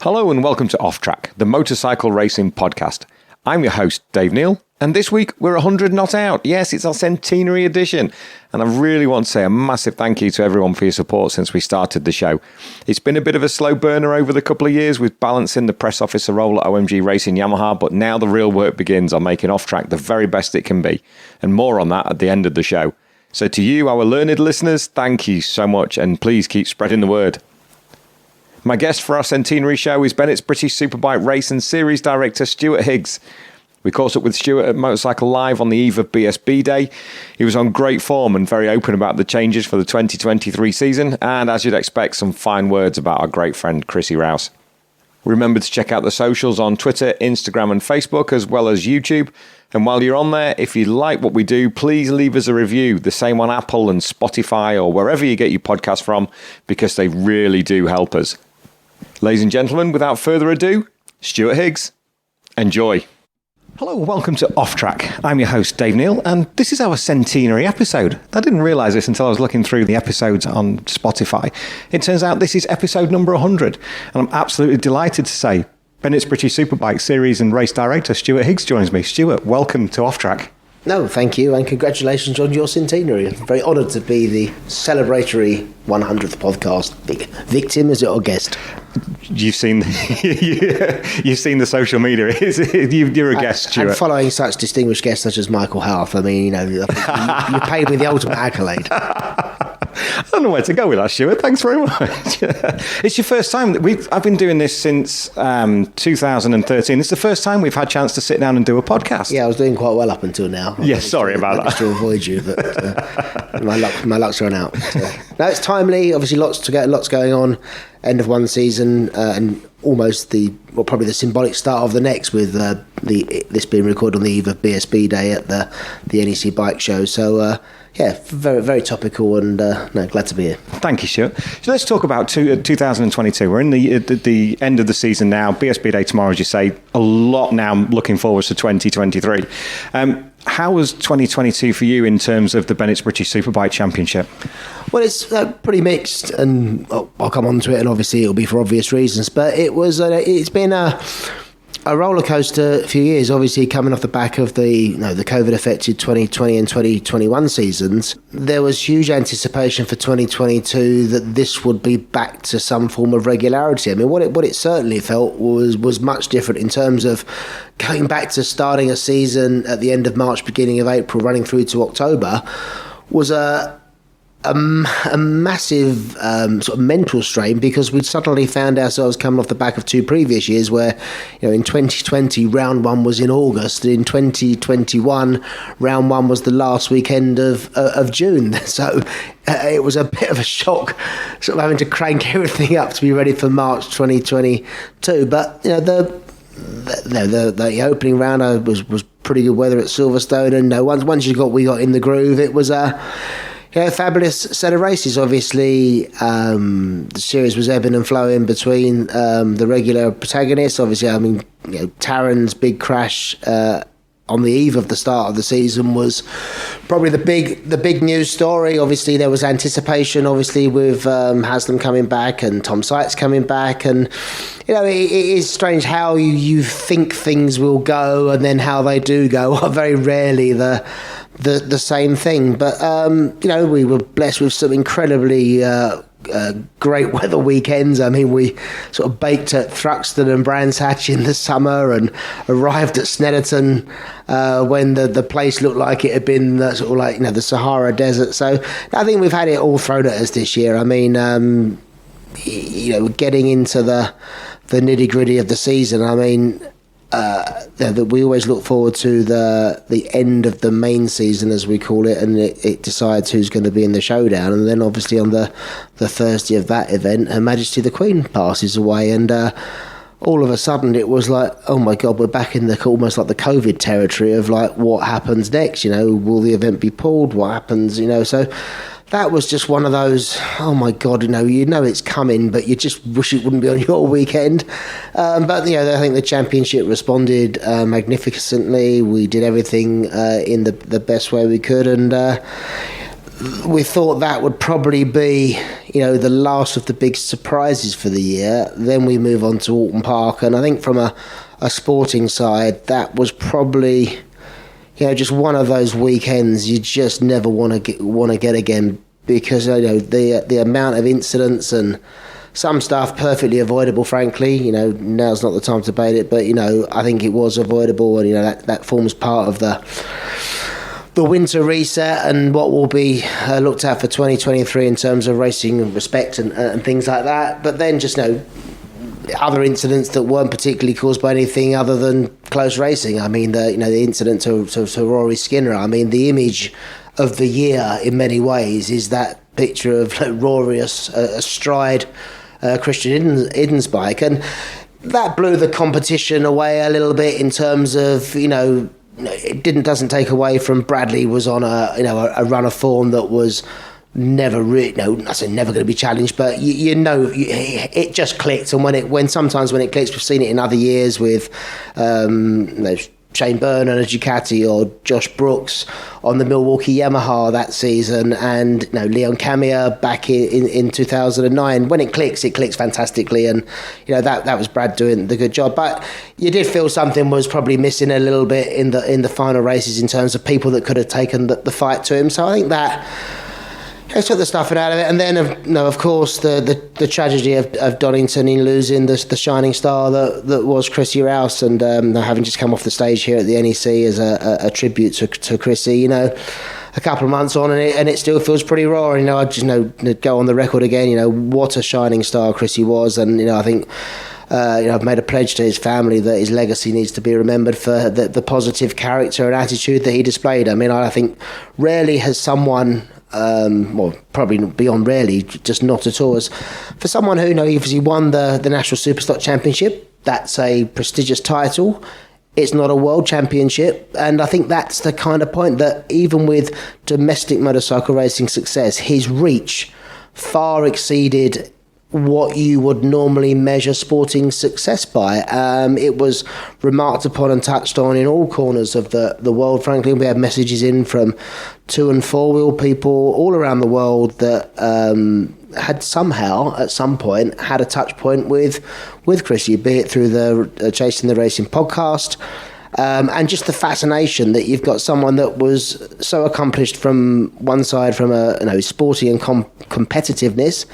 Hello and welcome to Off Track, the motorcycle racing podcast. I'm your host, Dave Neal, and this week we're 100 not out. Yes, it's our centenary edition, and I really want to say a massive thank you to everyone for your support since we started the show. It's been a bit of a slow burner over the couple of years with balancing the press officer role at OMG Racing Yamaha, but now the real work begins on making Off Track the very best it can be, and more on that at the end of the show. So to you, our learned listeners, thank you so much, and please keep spreading the word. My guest for our centenary show is Bennetts British Superbike Race and Series Director Stuart Higgs. We caught up with Stuart at Motorcycle Live on the eve of BSB Day. He was on great form and very open about the changes for the 2023 season, and as you'd expect, some fine words about our great friend Chrissy Rouse. Remember to check out the socials on Twitter, Instagram and Facebook, as well as YouTube. And while you're on there, if you like what we do, please leave us a review, the same on Apple and Spotify or wherever you get your podcasts from, because they really do help us. Ladies and gentlemen, without further ado, Stuart Higgs. Enjoy. Hello, welcome to Off Track. I'm your host, Dave Neal, and this is our centenary episode. I didn't realise this until I was looking through the episodes on Spotify. It turns out this is episode number 100, and I'm absolutely delighted to say Bennetts British Superbike Series and Race Director Stuart Higgs joins me. Stuart, welcome to Off Track. No, thank you, and congratulations on your centenary. I'm very honoured to be the celebratory 100th podcast victim, is it, or guest? You've seen you've seen the social media. You're a guest, Stuart. And following such distinguished guests such as Michael Howth, I mean, you paid me the ultimate accolade. I don't know where to go with that, Stuart. Thanks very much. It's your first time. I've been doing this since 2013. It's the first time we've had a chance to sit down and do a podcast. Yeah, I was doing quite well up until now. Yes, sorry about that. To avoid you, but my luck's run out. No, it's timely. Obviously, lots going on. End of one season and almost probably the symbolic start of the next, with this being recorded on the eve of BSB Day at the NEC Bike Show. So yeah, very very topical, and glad to be here. Thank you, Stuart. So let's talk about 2022. We're in the end of the season now. BSB Day tomorrow, as you say. A lot now. Looking forward to 2023. How was 2022 for you in terms of the Bennetts British Superbike Championship? Well, it's pretty mixed, and I'll come on to it, and obviously it'll be for obvious reasons. But it's been a roller coaster few years. Obviously, coming off the back of the COVID affected 2020 and 2021 seasons, there was huge anticipation for 2022 that this would be back to some form of regularity. I mean, what it certainly felt was much different in terms of going back to starting a season at the end of March, beginning of April, running through to October, was a massive sort of mental strain, because we'd suddenly found ourselves coming off the back of two previous years where, in 2020 round one was in August, and in 2021 round one was the last weekend of June. So it was a bit of a shock, sort of having to crank everything up to be ready for March 2022. But the opening round was pretty good weather at Silverstone, and once we got in the groove, it was a fabulous set of races. Obviously, the series was ebbing and flowing between the regular protagonists. Obviously, I mean, Taron's big crash on the eve of the start of the season was probably the big news story. Obviously, there was anticipation, obviously, with Haslam coming back and Tom Sykes coming back, and it is strange how you think things will go and then how they do go are very rarely the same thing. But we were blessed with some incredibly great weather weekends. I mean, we sort of baked at Thruxton and Brands Hatch in the summer and arrived at Snetterton when the place looked like it had been sort of like the Sahara Desert. So I think we've had it all thrown at us this year. I mean, getting into the nitty gritty of the season, I mean, that we always look forward to the end of the main season, as we call it, and it decides who's going to be in the showdown. And then obviously on the Thursday of that event, Her Majesty the Queen passes away, and all of a sudden it was like, oh my God, we're back in almost like the COVID territory of like, what happens next? Will the event be pulled? What happens? So that was just one of those, oh my God, it's coming, but you just wish it wouldn't be on your weekend. But I think the championship responded magnificently. We did everything in the best way we could, and we thought that would probably be, the last of the big surprises for the year. Then we move on to Alton Park, and I think from a sporting side, that was probably, just one of those weekends you just never want to get again, because the amount of incidents and some stuff perfectly avoidable, frankly. Now's not the time to debate it, but I think it was avoidable, and that forms part of the winter reset and what will be looked at for 2023 in terms of racing respect and things like that. But then just other incidents that weren't particularly caused by anything other than close racing. I mean, the incident to Rory Skinner. I mean, the image of the year in many ways is that picture of Rory astride Christian Idden's bike, and that blew the competition away a little bit in terms of it doesn't take away from Bradley was on a run of form that was never really, I say never going to be challenged, but it just clicked. And when sometimes when it clicks, we've seen it in other years with Shane Byrne on a Ducati, or Josh Brooks on the Milwaukee Yamaha that season, and Leon Camier back in 2009. When it clicks fantastically, and that was Brad doing the good job. But you did feel something was probably missing a little bit in the final races in terms of people that could have taken the fight to him. So I think that took the stuff out of it. And then, of course, the tragedy of Donington in losing the shining star that was Chrissy Rouse, and having just come off the stage here at the NEC as a tribute to Chrissy, a couple of months on, and it still feels pretty raw. I just go on the record again, what a shining star Chrissy was, and I think I've made a pledge to his family that his legacy needs to be remembered for the positive character and attitude that he displayed. I mean, I think rarely has someone, probably beyond rarely, just not at all, as for someone who obviously won the National Superstock Championship. That's a prestigious title. It's not a world championship, and I think that's the kind of point that even with domestic motorcycle racing success, his reach far exceeded what you would normally measure sporting success by. It was remarked upon and touched on in all corners of the world. Frankly, we had messages in from 2- and 4-wheel people all around the world that had somehow at some point had a touch point with Chrissy, be it through the Chasing the Racing podcast, and just the fascination that you've got someone that was so accomplished from one side, from a sporting and competitiveness,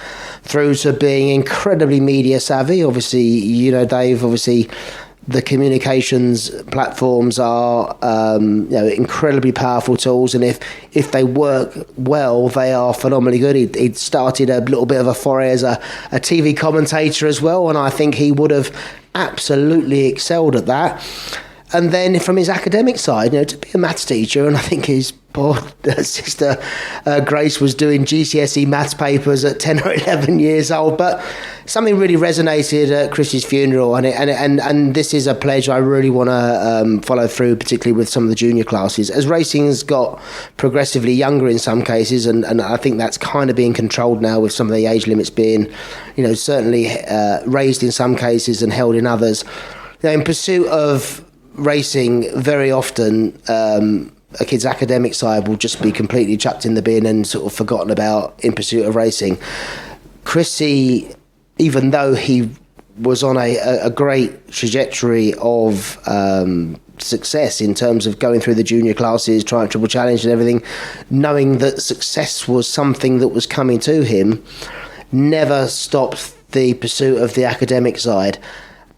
through to being incredibly media savvy. Obviously, Dave, the communications platforms are incredibly powerful tools, and if they work well, they are phenomenally good. He'd started a little bit of a foray as a TV commentator as well, and I think he would have absolutely excelled at that. And then from his academic side, to be a maths teacher, and I think his poor sister Grace was doing GCSE maths papers at 10 or 11 years old. But something really resonated at Chrissy's funeral, and this is a pledge I really want to follow through, particularly with some of the junior classes. As racing's got progressively younger in some cases, and I think that's kind of being controlled now with some of the age limits being, certainly raised in some cases and held in others. In pursuit of racing, very often a kid's academic side will just be completely chucked in the bin and sort of forgotten about in pursuit of racing. Chrissy, even though he was on a great trajectory of success in terms of going through the junior classes, trying Triple Challenge and everything, knowing that success was something that was coming to him, never stopped the pursuit of the academic side.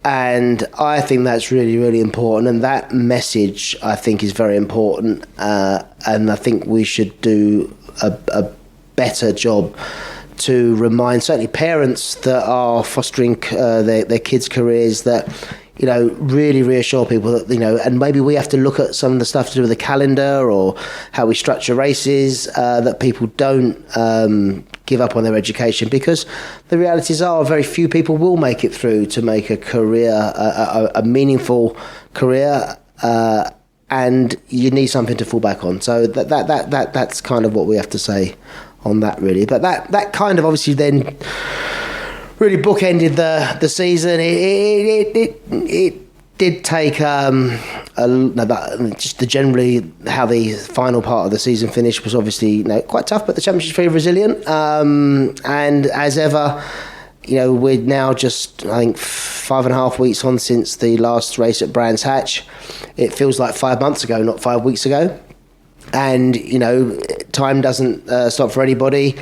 And I think that's really, really important. And that message, I think, is very important. And I think we should do a better job to remind certainly parents that are fostering their kids' careers that, really reassure people that, and maybe we have to look at some of the stuff to do with the calendar or how we structure races, that people don't give up on their education, because the realities are very few people will make it through to make a career, a meaningful career, and you need something to fall back on. So that's kind of what we have to say on that, really. But that kind of obviously then really bookended the season. It did take a just generally how the final part of the season finished was obviously quite tough, but the championship's very resilient. And as ever, we're now just, I think, 5.5 weeks on since the last race at Brands Hatch. It feels like 5 months ago, not 5 weeks ago. And, time doesn't stop for anybody.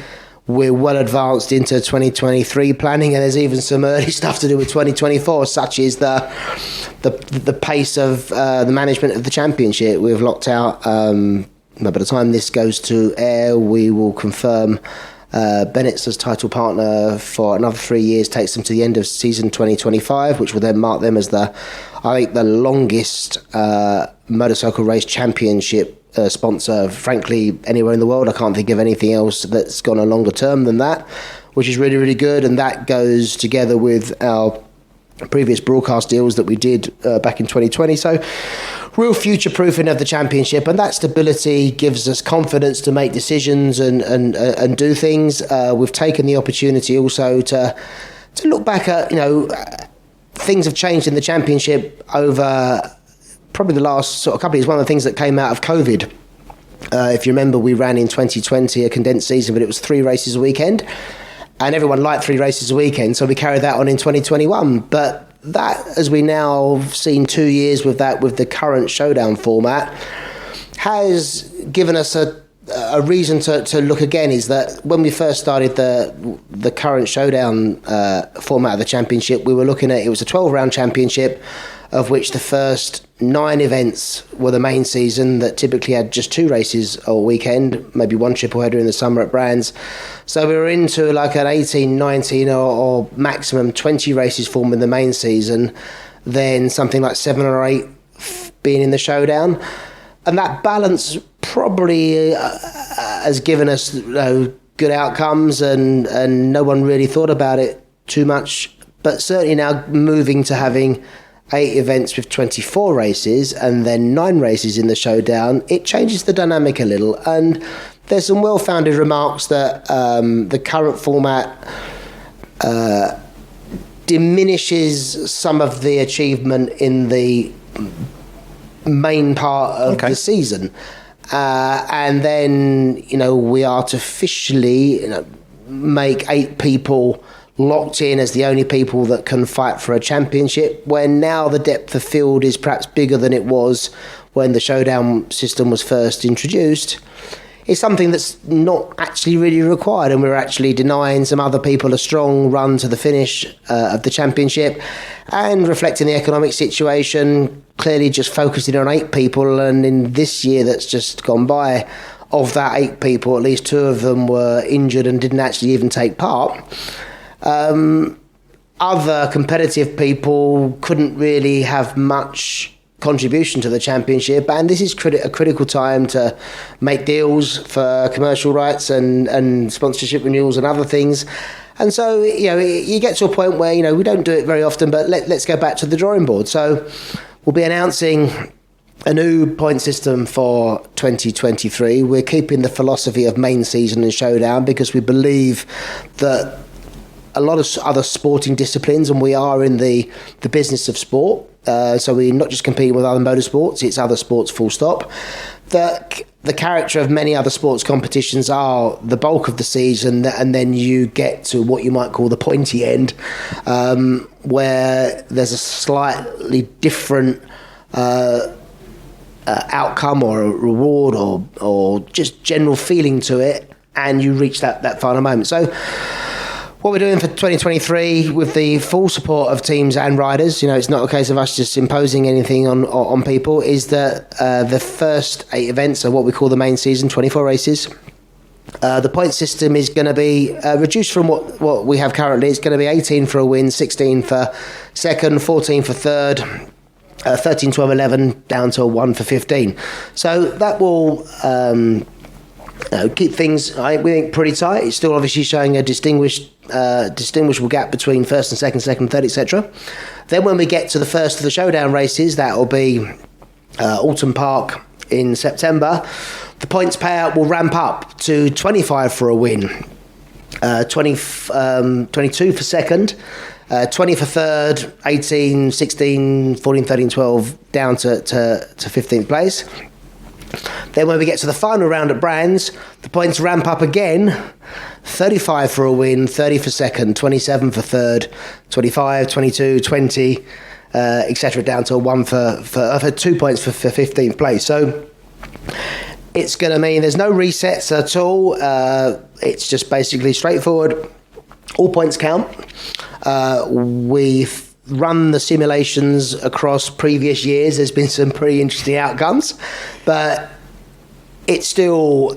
We're well advanced into 2023 planning, and there's even some early stuff to do with 2024, such as the pace of the management of the championship. We've locked out, by the time this goes to air, we will confirm Bennetts as title partner for another 3 years, takes them to the end of season 2025, which will then mark them as the longest motorcycle race championship sponsor, frankly, anywhere in the world. I can't think of anything else that's gone a longer term than that, which is really, really good. And that goes together with our previous broadcast deals that we did back in 2020. So real future proofing of the championship, and that stability gives us confidence to make decisions and do things. We've taken the opportunity also to look back at, things have changed in the championship over probably the last sort of couple of years. One of the things that came out of COVID, if you remember, we ran in 2020 a condensed season, but it was 3 races a weekend, and everyone liked 3 races a weekend, so we carried that on in 2021. But that, as we now have seen 2 years with the current showdown format, has given us a reason to look again. Is that when we first started the current showdown format of the championship, we were looking at, it was a 12-round championship, of which the first 9 events were the main season that typically had just 2 races a weekend, maybe 1 triple header in the summer at Brands. So we were into like an 18, 19 or maximum 20 races forming the main season, then something like 7 or 8 being in the showdown. And that balance probably has given us good outcomes, and no one really thought about it too much. But certainly now moving to having 8 events with 24 races and then 9 races in the showdown, it changes the dynamic a little. And there's some well-founded remarks that the current format diminishes some of the achievement in the main part of the season. And then, we artificially make 8 people locked in as the only people that can fight for a championship, when now the depth of field is perhaps bigger than it was when the showdown system was first introduced. It's something that's not actually really required, and we're actually denying some other people a strong run to the finish of the championship, and reflecting the economic situation, clearly just focusing on 8 people. And in this year that's just gone by, of that 8 people, at least 2 of them were injured and didn't actually even take part. Other competitive people couldn't really have much contribution to the championship, and this is a critical time to make deals for commercial rights and sponsorship renewals and other things. And so, you get to a point where, we don't do it very often, but let's go back to the drawing board. So we'll be announcing a new point system for 2023. We're keeping the philosophy of main season and showdown because we believe that a lot of other sporting disciplines, and we are in the business of sport, so we're not just competing with other motorsports, it's other sports full stop. The character of many other sports competitions are the bulk of the season, and then you get to what you might call the pointy end, where there's a slightly different outcome or a reward or just general feeling to it, and you reach that final moment. So what we're doing for 2023 with the full support of teams and riders, it's not a case of us just imposing anything on people, is that the first 8 events are what we call the main season, 24 races. The point system is going to be reduced from what we have currently. It's going to be 18 for a win, 16 for second, 14 for third, 13, 12, 11 down to 1 for 15. So that will keep things, we think, pretty tight. It's still obviously showing a distinguishable gap between first and second, third, etc. Then when we get to the first of the showdown races, that will be Alton Park in September, the points payout will ramp up to 25 for a win, 22 for second, 20 for third, 18, 16, 14, 13, 12, down to 15th place. Then when we get to the final round at Brands, the points ramp up again. 35 for a win, 30 for second, 27 for third, 25, 22, 20, etc. down to 1 for 2 points for 15th place. So it's going to mean there's no resets at all. It's just basically straightforward. All points count. We've run the simulations across previous years. There's been some pretty interesting outcomes, but it still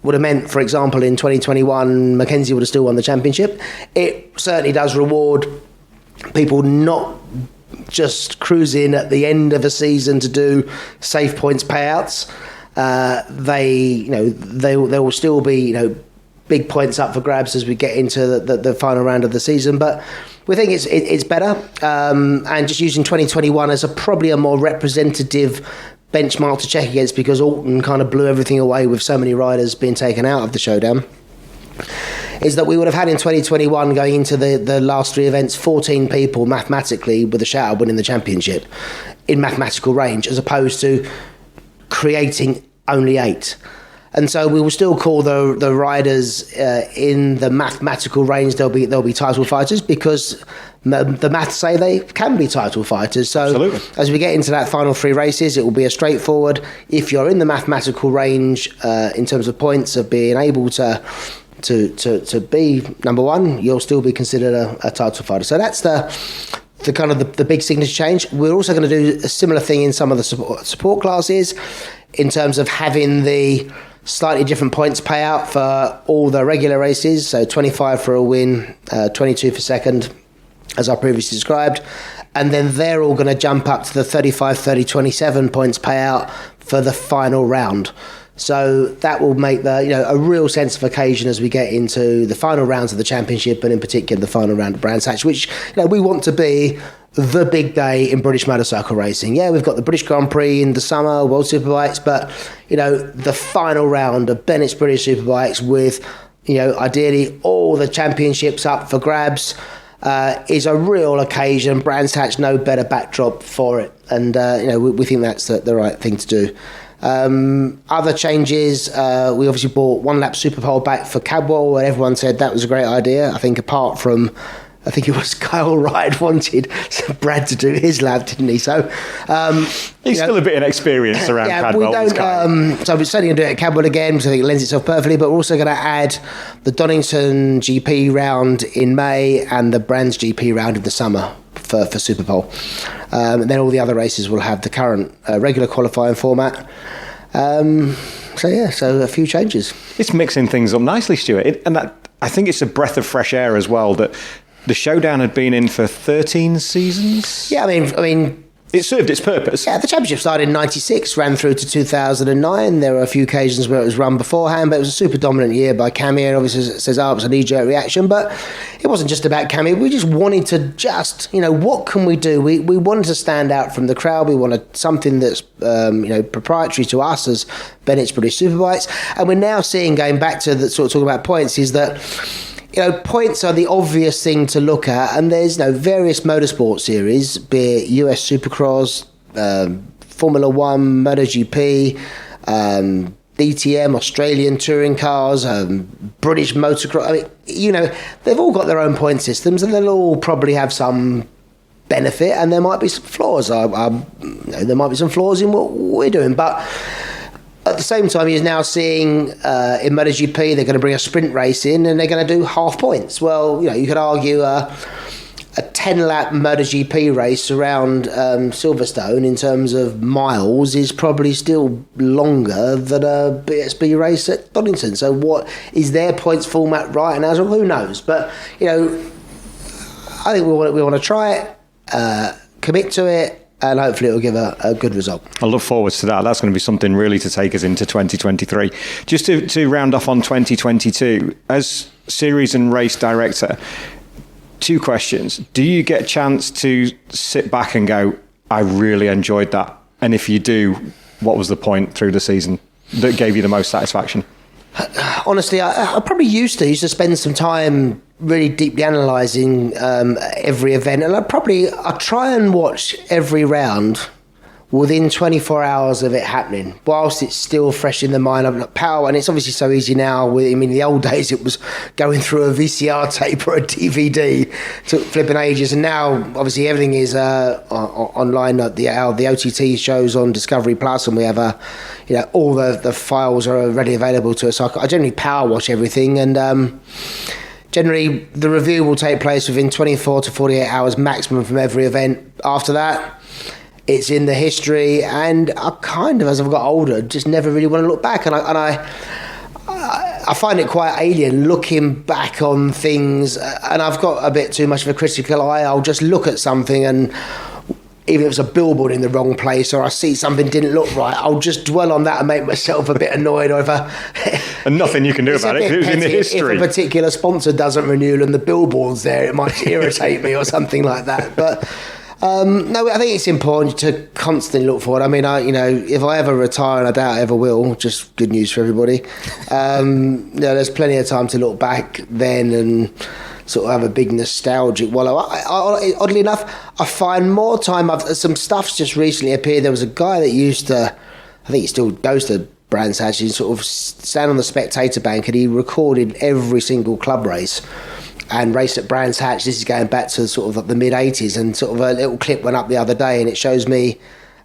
would have meant, for example, in 2021, Mackenzie would have still won the championship. It certainly does reward people not just cruising at the end of a season to do safe points payouts. There will still be big points up for grabs as we get into the final round of the season, but we think it's better, and just using 2021 as probably a more representative benchmark to check against, because Alton kind of blew everything away with so many riders being taken out of the showdown, is that we would have had in 2021, going into the last 3 events, 14 people mathematically with a shout out winning the championship in mathematical range, as opposed to creating only 8. And so we will still call the riders in the mathematical range. They'll be title fighters, because the maths say they can be title fighters. So absolutely, as we get into that final 3 races, it will be a straightforward. If you're in the mathematical range in terms of points of being able to be number 1, you'll still be considered a title fighter. So that's the kind of the big signature change. We're also going to do a similar thing in some of the support classes, in terms of having the slightly different points payout for all the regular races. So 25 for a win, 22 for second, as I previously described. And then they're all going to jump up to the 35, 30, 27 points payout for the final round. So that will make a real sense of occasion as we get into the final rounds of the championship, and in particular the final round of Brands Hatch, which we want to be the big day in British motorcycle racing. Yeah, we've got the British Grand Prix in the summer, World Superbikes, but the final round of Bennetts British Superbikes with ideally all the championships up for grabs is a real occasion. Brands Hatch, no better backdrop for it, and we think that's the right thing to do. Other changes, we obviously bought One Lap Superpole back for Cadwell, and everyone said that was a great idea. I think apart from, it was Kyle Wright wanted Brad to do his lap, didn't he? So he's still a bit inexperienced around Cadwell. So we're certainly going to do it at Cadwell again, because I think it lends itself perfectly, but we're also going to add the Donington GP round in May and the Brands GP round in the summer for Superpole. And then all the other races will have the current regular qualifying format. So a few changes. It's mixing things up nicely, Stuart, and I think it's a breath of fresh air as well, that the showdown had been in for 13 seasons. Yeah, I mean, it served its purpose. Yeah, the championship started in 96, ran through to 2009. There were a few occasions where it was run beforehand, but it was a super dominant year by Cammy, and obviously it says, it was a knee-jerk reaction, but it wasn't just about Cammy. We just wanted to what can we do? We wanted to stand out from the crowd. We wanted something that's proprietary to us as Bennetts British Superbikes, and we're now seeing, going back to the sort of talking about points, is that points are the obvious thing to look at, and there's various motorsport series, be it US Supercross, Formula One, MotoGP, DTM, Australian touring cars, British motocross. They've all got their own point systems, and they'll all probably have some benefit, and there might be some flaws. There might be some flaws in what we're doing, but at the same time, you're now seeing in MotoGP they're going to bring a sprint race in, and they're going to do half points. Well, you could argue a 10-lap MotoGP race around Silverstone in terms of miles is probably still longer than a BSB race at Donington. So what is their points format right now? Well, who knows? But I think we want to try it, commit to it, and hopefully it will give a good result. I look forward to that. That's going to be something really to take us into 2023. Just to round off on 2022, as series and race director, 2 questions. Do you get a chance to sit back and go, I really enjoyed that? And if you do, what was the point through the season that gave you the most satisfaction? Honestly, I probably used to spend some time really deeply analysing every event, and I try and watch every round within 24 hours of it happening, whilst it's still fresh in the mind. I'm not power, and it's obviously so easy now. In the old days, it was going through a VCR tape or a DVD, took flipping ages, and now obviously everything is online. The OTT shows on Discovery Plus, and we have all the files are already available to us. So I generally power watch everything, and generally the review will take place within 24 to 48 hours maximum from every event. After that, it's in the history, and I kind of, as I've got older, just never really want to look back. And I find it quite alien looking back on things, and I've got a bit too much of a critical eye. I'll just look at something, and even if it's a billboard in the wrong place, or I see something didn't look right, I'll just dwell on that and make myself a bit annoyed. Or and nothing you can do about it, because it was in the history. If a particular sponsor doesn't renew and the billboard's there, it might irritate me or something like that. But no, I think it's important to constantly look forward. I mean, if I ever retire, and I doubt I ever will, just good news for everybody, there's plenty of time to look back then and sort of have a big nostalgic wallow. Oddly enough, I find more time. Some stuff's just recently appeared. There was a guy that used to, I think he still goes to Brands Hatch, and sort of stand on the spectator bank, and he recorded every single club race and race at Brands Hatch. This is going back to sort of like the mid-80s, and sort of a little clip went up the other day, and it shows me,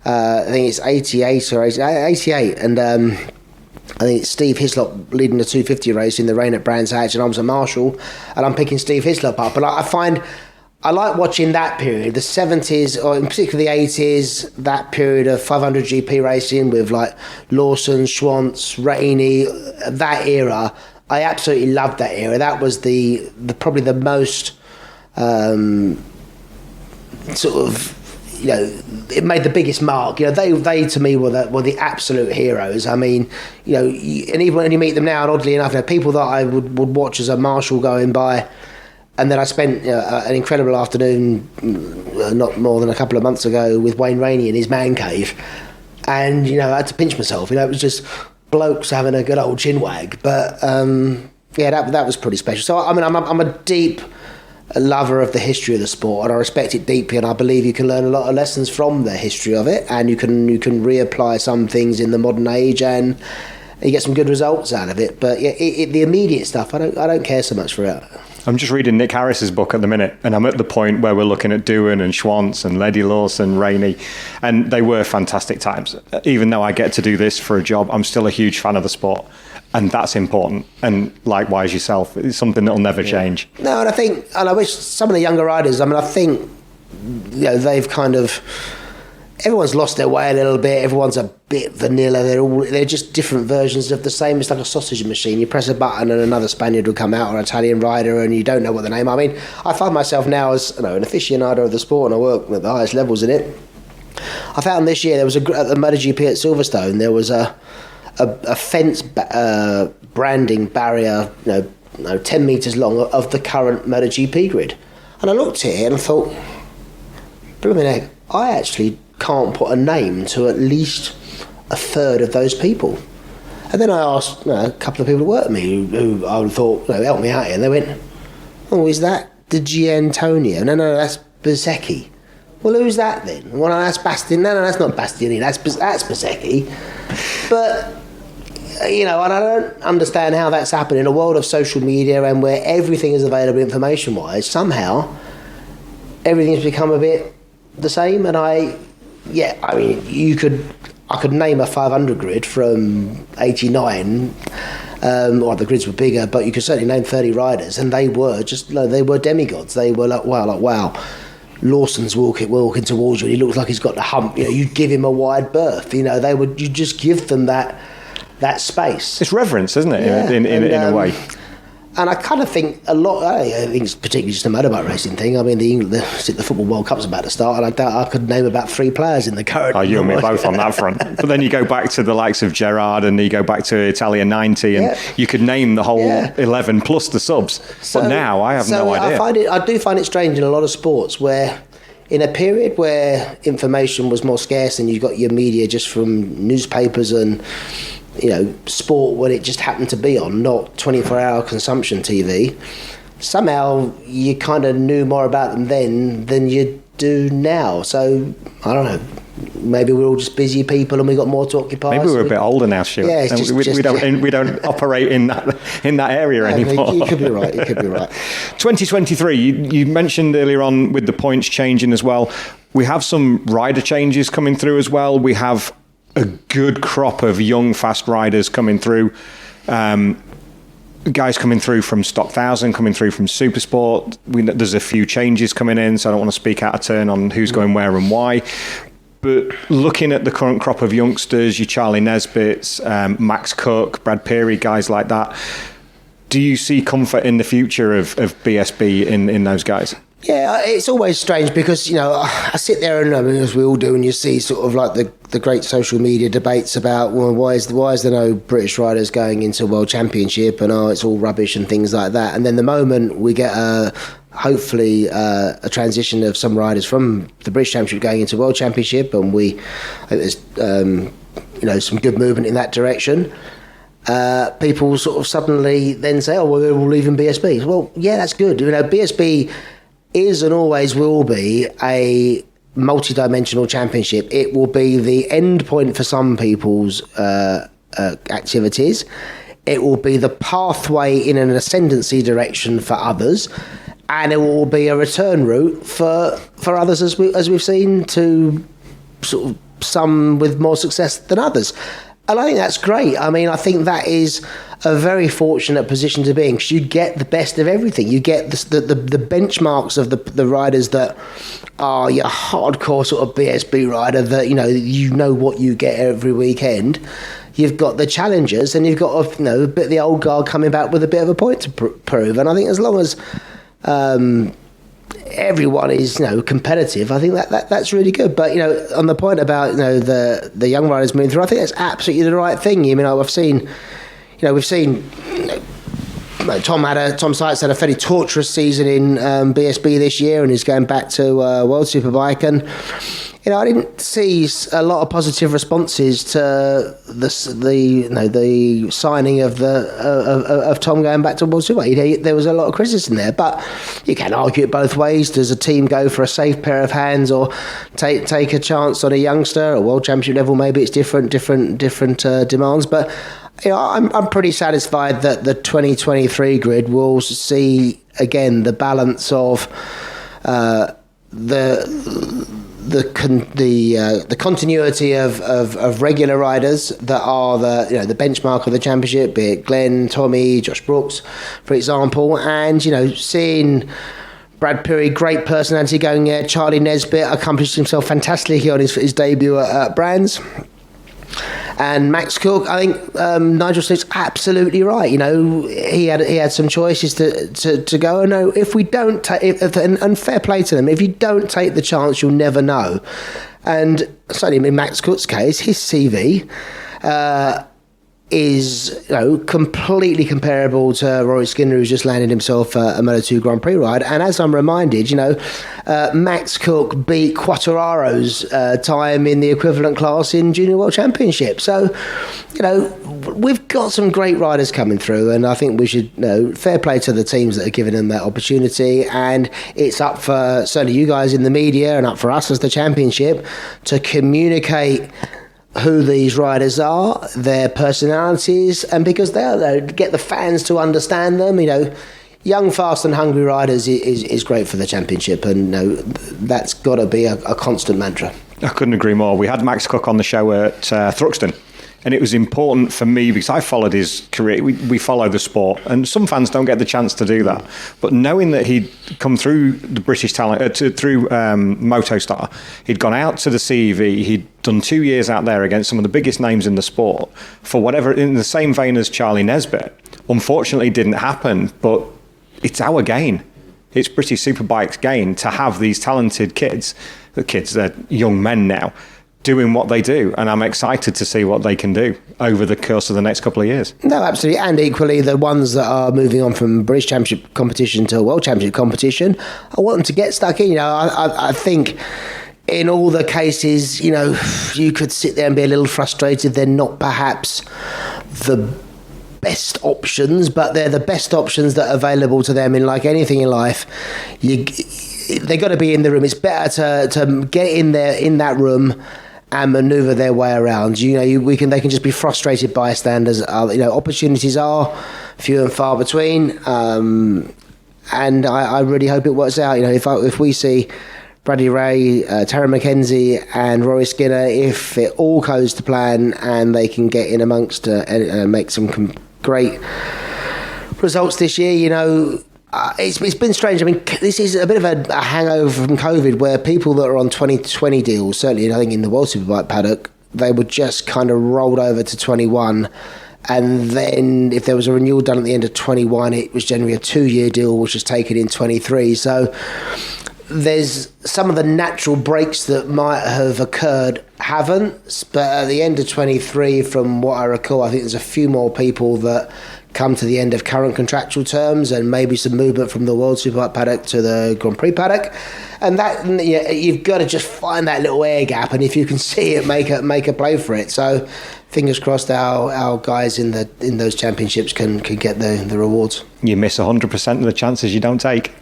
I think it's 88 or 88, and I think it's Steve Hislop leading the 250 race in the rain at Brands Hatch, and I was a marshal, and I'm picking Steve Hislop up. And I find I like watching that period, the 70s, or in particular the 80s, that period of 500 GP racing with like Lawson, Schwantz, Rainey, that era. I absolutely loved that era. That was the probably the most sort of, it made the biggest mark. They to me were the absolute heroes. I mean, and even when you meet them now, and oddly enough, people that I would watch as a marshal going by, and then I spent an incredible afternoon, not more than a couple of months ago, with Wayne Rainey in his man cave, and I had to pinch myself. It was just blokes having a good old chinwag, but that was pretty special. So I mean, I'm a deep lover of the history of the sport, and I respect it deeply, and I believe you can learn a lot of lessons from the history of it, and you can reapply some things in the modern age, and you get some good results out of it. But the immediate stuff, I don't care so much for it. I'm just reading Nick Harris's book at the minute, and I'm at the point where we're looking at Doohan and Schwantz and Lady Lawson, Rainey, and they were fantastic times. Even though I get to do this for a job, I'm still a huge fan of the sport, and that's important. And likewise yourself, it's something that'll never change. No, and I wish some of the younger riders, I think they've kind of, everyone's lost their way a little bit. Everyone's a bit vanilla. They're just different versions of the same. It's like a sausage machine. You press a button and another Spaniard will come out, or an Italian rider, and you don't know what the name. I mean, I find myself now as an aficionado of the sport, and I work at the highest levels in it. I found this year there was at the MotoGP at Silverstone, there was a fence branding barrier, 10 metres long of the current MotoGP grid, and I looked at it and I thought, blooming heck, I actually can't put a name to at least a third of those people. And then I asked a couple of people who work with me who I thought help me out here, and they went, oh, is that Di Giannantonio? No, that's Bezzecchi. Well, who's that then? Well, that's Bastian. No, that's not Bastianini, that's Bezzecchi. But and I don't understand how that's happened in a world of social media and where everything is available information wise. Somehow everything's become a bit the same, and I could name a 500 grid from 89, or the grids were bigger, but you could certainly name 30 riders, and they were demigods. They were like wow. Lawson's walking towards you, and he looks like he's got the hump. You'd give him a wide berth. You just give them that space. It's reverence, isn't it? Yeah. In a way. And I kind of think a lot. I think it's particularly just a motorbike racing thing. I mean, the Football World Cup's about to start, and I doubt I could name about 3 players in the current. Oh, you and me both on that front. But then you go back to the likes of Gerard, and you go back to Italia 90, and you could name the whole 11 plus the subs. But now I have no idea. I do find it strange in a lot of sports where, in a period where information was more scarce and you got your media just from newspapers and sport when it just happened to be on, not 24-hour consumption TV, somehow you kind of knew more about them then than you do now. So I don't know. Maybe we're all just busy people and we got more to occupy. Maybe we're a bit older now, Stuart. Yeah, it's just, we don't operate in that area anymore. You could be right. 2023. You mentioned earlier on with the points changing as well. We have some rider changes coming through as well. We have a good crop of young fast riders coming through. Guys coming through from Stock 1000, coming through from Supersport. There's a few changes coming in, so I don't want to speak out of turn on who's going where and why. But looking at the current crop of youngsters, your Charlie Nesbitts, Max Cook, Brad Peary, guys like that, do you see comfort in the future of BSB in those guys? Yeah, it's always strange because, I sit there and, as we all do, and you see sort of like the great social media debates about, well, why is there no British riders going into World Championship, and it's all rubbish and things like that. And then the moment we get hopefully a transition of some riders from the British Championship going into World Championship, and I think there's some good movement in that direction. People sort of suddenly then say, well, we're all leaving BSB. Well, yeah, that's good. BSB is and always will be a multi-dimensional championship. It will be the end point for some people's activities. It will be the pathway in an ascendancy direction for others, and it will be a return route for others, as we've seen, to sort of some with more success than others. And I think that's great. I think that is a very fortunate position to be in, because you get the best of everything. You get the benchmarks of the riders that are your hardcore sort of BSB rider that, you know what you get every weekend. You've got the challengers, and you've got a bit of the old guard coming back with a bit of a point to prove. And I think as long as everyone is competitive, I think that's really good. But on the point about the young riders moving through, I think that's absolutely the right thing. We've seen Tom Sykes had a fairly torturous season in BSB this year, and he's going back to World Superbike. And I didn't see a lot of positive responses to the signing of Tom going back to World Superbike. There was a lot of criticism there, but you can argue it both ways. Does a team go for a safe pair of hands, or take a chance on a youngster at World Championship level? Maybe it's different demands, but I'm pretty satisfied that the 2023 grid will see again the balance of the continuity of regular riders that are the benchmark of the championship, be it Glenn, Tommy, Josh Brooks, for example, and seeing Brad Peary, great personality going there. Charlie Nesbitt accomplished himself fantastically on his debut at Brands. And Max Cook, I think Nigel Smith's absolutely right. He had some choices to go. No, if we don't take, and fair play to them, if you don't take the chance, you'll never know. And certainly in Max Cook's case, his CV is completely comparable to Rory Skinner, who's just landed himself a Moto2 Grand Prix ride. And as I'm reminded, Max Cook beat Quattararo's time in the equivalent class in Junior World Championship. So, we've got some great riders coming through, and I think we should fair play to the teams that are giving them that opportunity. And it's up for certainly you guys in the media, and up for us as the championship, to communicate who these riders are, their personalities, and because they'll get the fans to understand them. Young, fast and hungry riders is great for the championship, and that's got to be a constant mantra. I couldn't agree more. We had Max Cook on the show at Thruxton, and it was important for me because I followed his career. We follow the sport, and some fans don't get the chance to do that. But knowing that he'd come through the British Talent, through Motostar, he'd gone out to the CEV, he'd done 2 years out there against some of the biggest names in the sport, for whatever, in the same vein as Charlie Nesbitt. Unfortunately, it didn't happen, but it's our gain. It's British Superbike's gain to have these talented kids. They're young men now, doing what they do, and I'm excited to see what they can do over the course of the next couple of years. No, absolutely, and equally the ones that are moving on from British Championship competition to World Championship competition, I want them to get stuck in. I think in all the cases, you could sit there and be a little frustrated they're not perhaps the best options, but they're the best options that are available to them. In like anything in life, they got to be in the room. It's better to get in there in that room and maneuver their way around. They can just be frustrated bystanders. Opportunities are few and far between, and I really hope it works out. If we see Bradley Ray, Tara McKenzie and Rory Skinner, if it all goes to plan and they can get in amongst and make some great results this year, it's been strange. I mean, this is a bit of a hangover from COVID, where people that are on 2020 deals, certainly I think in the World Superbike paddock, they were just kind of rolled over to 21. And then if there was a renewal done at the end of 21, it was generally a 2-year deal, which was taken in 23. So there's some of the natural breaks that might have occurred haven't. But at the end of 23, from what I recall, I think there's a few more people that come to the end of current contractual terms, and maybe some movement from the World Superbike paddock to the Grand Prix paddock, and that you've got to just find that little air gap, and if you can see it, make a play for it. So fingers crossed our guys in those championships can get the rewards. You miss 100% of the chances you don't take.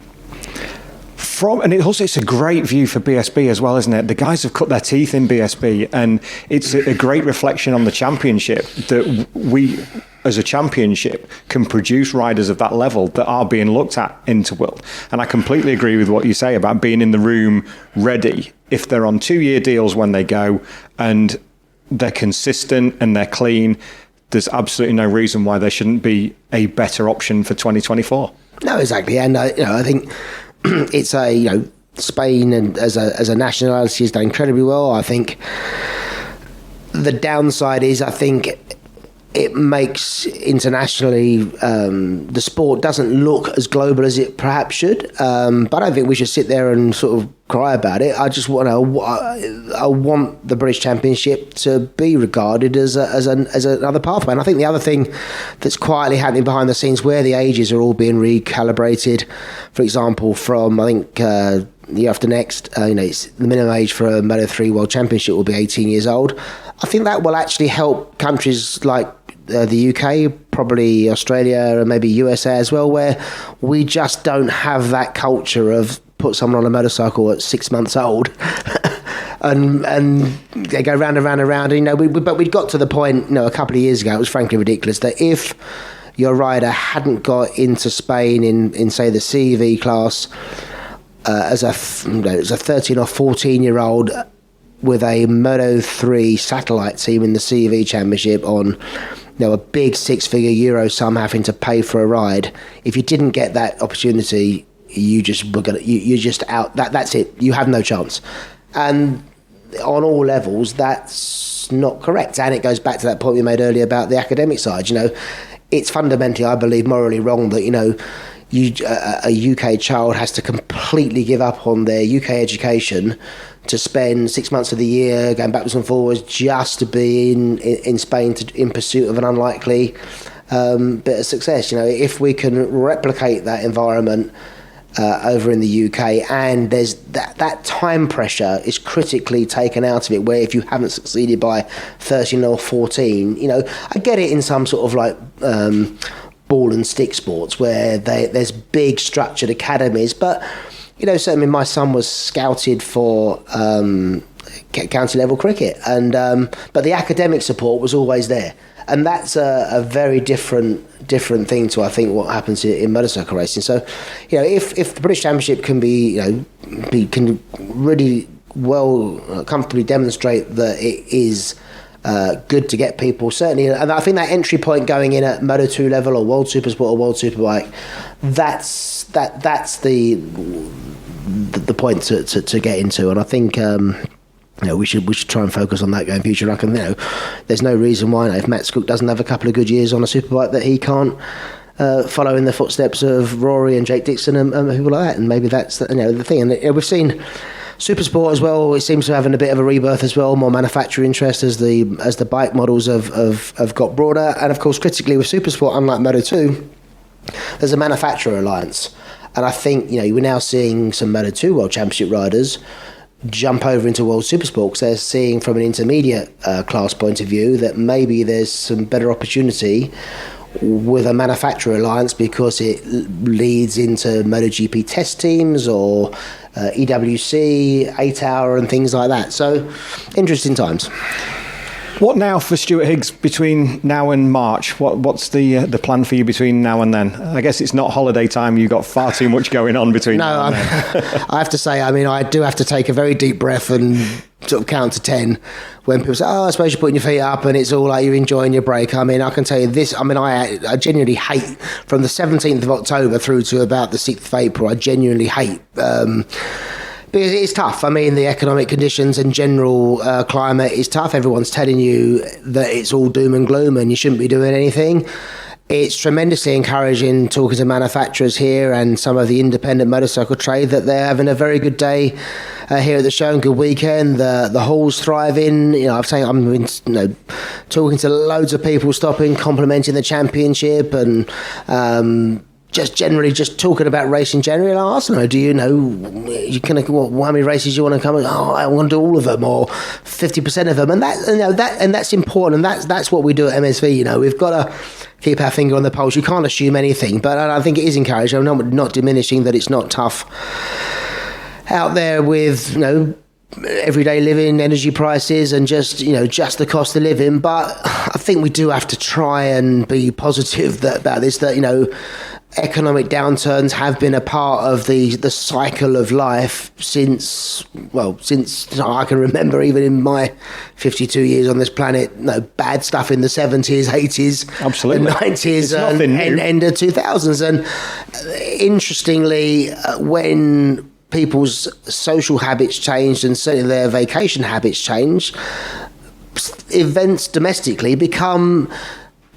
And it's a great view for BSB as well, isn't it? The guys have cut their teeth in BSB, and it's a great reflection on the championship that we, as a championship, can produce riders of that level that are being looked at into World. And I completely agree with what you say about being in the room ready. If they're on 2-year deals when they go and they're consistent and they're clean, there's absolutely no reason why there shouldn't be a better option for 2024. No, exactly. And I think it's Spain, and as a nationality, has done incredibly well. I think the downside is, I think it makes internationally the sport doesn't look as global as it perhaps should. But I don't think we should sit there and sort of cry about it. I just want I want the British Championship to be regarded as another pathway. And I think the other thing that's quietly happening behind the scenes, where the ages are all being recalibrated, for example, from I think the year after next, it's the minimum age for a Moto 3 World Championship will be 18 years old. I think that will actually help countries like the UK, probably Australia, and maybe USA as well, where we just don't have that culture of put someone on a motorcycle at 6 months old and they go round and round and round. But we'd got to the point, a couple of years ago, it was frankly ridiculous, that if your rider hadn't got into Spain in say the CEV class as a 13 or 14 year old with a Moto 3 satellite team in the CEV Championship on a big 6-figure euro sum having to pay for a ride, if you didn't get that opportunity, you're just out. That's it. You have no chance. And on all levels, that's not correct. And it goes back to that point we made earlier about the academic side. It's fundamentally, I believe, morally wrong that a UK child has to completely give up on their UK education to spend 6 months of the year going backwards and forwards just to be in Spain in pursuit of an unlikely bit of success. If we can replicate that environment over in the UK, and there's that time pressure is critically taken out of it, where if you haven't succeeded by 13 or 14, I get it in some sort of like ball and stick sports where there's big structured academies, but certainly my son was scouted for county level cricket, and but the academic support was always there, and that's a very different thing to, I think, what happens in motorcycle racing. So if the British Championship can can really well comfortably demonstrate that it is good to get people, certainly, and I think that entry point going in at Moto 2 level or World Supersport or World Superbike, that's the point to get into. And I think we should try and focus on that going future. I can, there's no reason why, if Matt Cook doesn't have a couple of good years on a superbike, that he can't follow in the footsteps of Rory and Jake Dixon and people like that. And maybe that's the thing. And we've seen Supersport as well. It seems to have a bit of a rebirth as well, more manufacturer interest as the bike models have got broader. And of course, critically with Supersport, unlike Moto 2, there's a manufacturer alliance. And I think we're now seeing some Moto 2 World Championship riders jump over into World Supersport because they're seeing from an intermediate class point of view that maybe there's some better opportunity with a manufacturer alliance because it leads into MotoGP test teams or EWC, 8 Hour and things like that. So interesting times. What now for Stuart Higgs between now and March? What's the plan for you between now and then? I guess it's not holiday time. You've got far too much going on between now and then. I have to say, I mean, I do have to take a very deep breath and sort of count to 10 when people say, oh, I suppose you're putting your feet up and it's all like you're enjoying your break. I mean, I can tell you this. I mean, I genuinely hate from the 17th of October through to about the 6th of April. I genuinely hate because it's tough. I mean, the economic conditions and general climate is tough. Everyone's telling you that it's all doom and gloom and you shouldn't be doing anything. It's tremendously encouraging talking to manufacturers here and some of the independent motorcycle trade that they're having a very good day here at the show and good weekend. The hall's thriving. You know, I'm been, talking to loads of people, stopping, complimenting the championship and just generally just talking about racing generally. I asked them, do you know how many races you want to come? Oh, I want to do all of them or 50% of them, and that's important, and that's what we do at MSV. You know, we've got to keep our finger on the pulse. You can't assume anything, but I think it is encouraging. I'm not diminishing that it's not tough out there with everyday living, energy prices, and just the cost of living. But I think we do have to try and be positive about this. That economic downturns have been a part of the cycle of life since I can remember, even in my 52 years on this planet. Bad stuff in the 70s, 80s, absolutely, and 90s, and end of 2000s. And interestingly, when people's social habits changed and certainly their vacation habits changed, events domestically become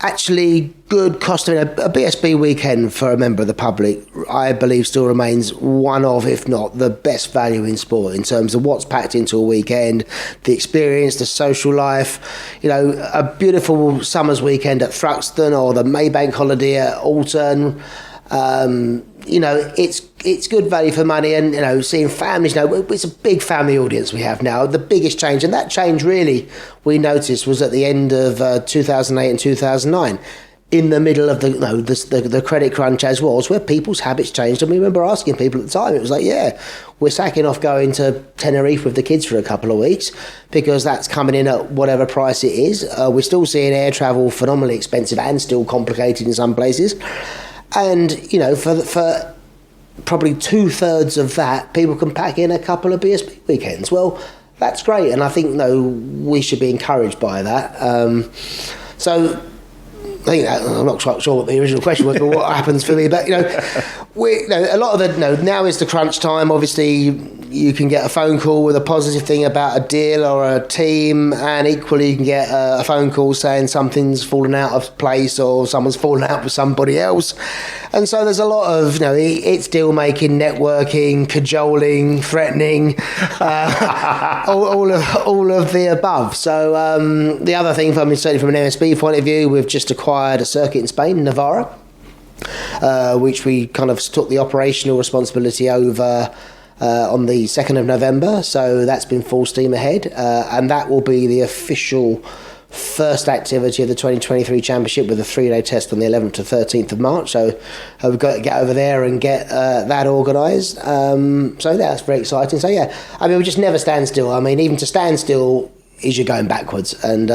actually good cost. A BSB weekend for a member of the public, I believe, still remains one of, if not the best value in sport in terms of what's packed into a weekend, the experience, the social life. A beautiful summer's weekend at Thruxton or the Maybank holiday at Alton. It's good value for money, and seeing families. It's a big family audience we have now. The biggest change, and that change really we noticed was at the end of 2008 and 2009, in the middle of the credit crunch as was, where people's habits changed. And we remember asking people at the time, it was like, yeah, we're sacking off going to Tenerife with the kids for a couple of weeks because that's coming in at whatever price it is. We're still seeing air travel phenomenally expensive and still complicated in some places. And, for probably 2/3 of that, people can pack in a couple of BSB weekends. Well, that's great. And I think, we should be encouraged by that. So I think I'm not quite sure what the original question was, but what happens for me. But, a lot of now is the crunch time. Obviously, you can get a phone call with a positive thing about a deal or a team, and equally you can get a phone call saying something's fallen out of place or someone's fallen out with somebody else. And so there's a lot of, it's deal making, networking, cajoling, threatening, all of the above. So the other thing, certainly from an MSB point of view, we've just acquired a circuit in Spain, Navarra, which we kind of took the operational responsibility over on the 2nd of November. So that's been full steam ahead, and that will be the official first activity of the 2023 championship with a 3-day test on the 11th to 13th of March. So we've got to get over there and get that organised. So that's very exciting. So yeah, we just never stand still. Even to stand still is you're going backwards. And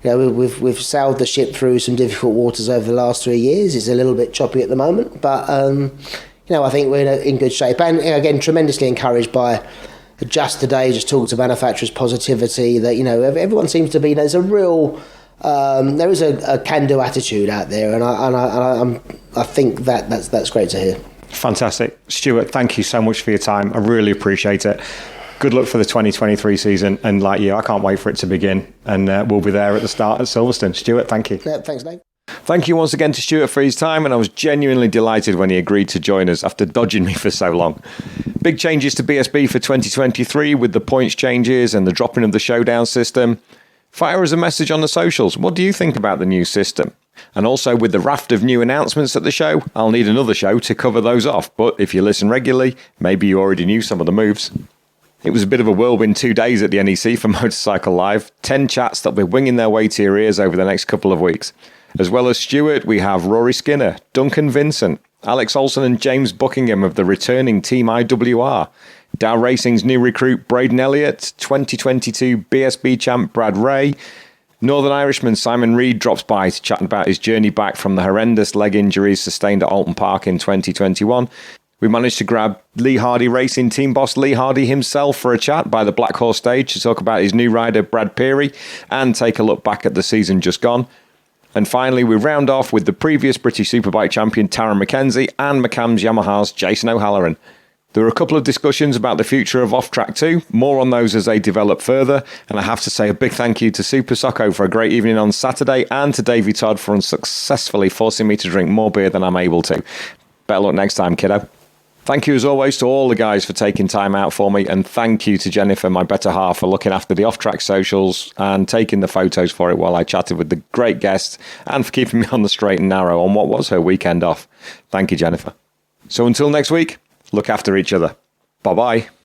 we've sailed the ship through some difficult waters over the last 3 years. It's a little bit choppy at the moment, but I think we're in good shape. And again, tremendously encouraged by just today, just talking to manufacturers' positivity that everyone seems to be. There's a real, there is a can-do attitude out there, and I think that's great to hear. Fantastic, Stuart. Thank you so much for your time. I really appreciate it. Good luck for the 2023 season, and like you, I can't wait for it to begin. And we'll be there at the start at Silverstone. Stuart, thank you. Yeah, thanks, Dave. Thank you once again to Stuart for his time, and I was genuinely delighted when he agreed to join us after dodging me for so long. Big changes to BSB for 2023 with the points changes and the dropping of the showdown system. Fire us a message on the socials. What do you think about the new system? And also with the raft of new announcements at the show, I'll need another show to cover those off. But if you listen regularly, maybe you already knew some of the moves. It was a bit of a whirlwind 2 days at the NEC for Motorcycle Live. 10 chats that'll be winging their way to your ears over the next couple of weeks. As well as Stuart, we have Rory Skinner, Duncan Vincent, Alex Olsen and James Buckingham of the returning Team IWR, Dow Racing's new recruit Braden Elliott, 2022 BSB champ Brad Ray, Northern Irishman Simon Reed drops by to chat about his journey back from the horrendous leg injuries sustained at Alton Park in 2021. We managed to grab Lee Hardy Racing team boss Lee Hardy himself for a chat by the Black Horse stage to talk about his new rider Brad Peary and take a look back at the season just gone. And finally, we round off with the previous British Superbike champion Taron McKenzie and McCann's Yamaha's Jason O'Halloran. There were a couple of discussions about the future of off-track too, more on those as they develop further, and I have to say a big thank you to Super Socko for a great evening on Saturday and to Davey Todd for unsuccessfully forcing me to drink more beer than I'm able to. Better luck next time, kiddo. Thank you as always to all the guys for taking time out for me, and thank you to Jennifer, my better half, for looking after the off-track socials and taking the photos for it while I chatted with the great guests and for keeping me on the straight and narrow on what was her weekend off. Thank you, Jennifer. So until next week, look after each other. Bye-bye.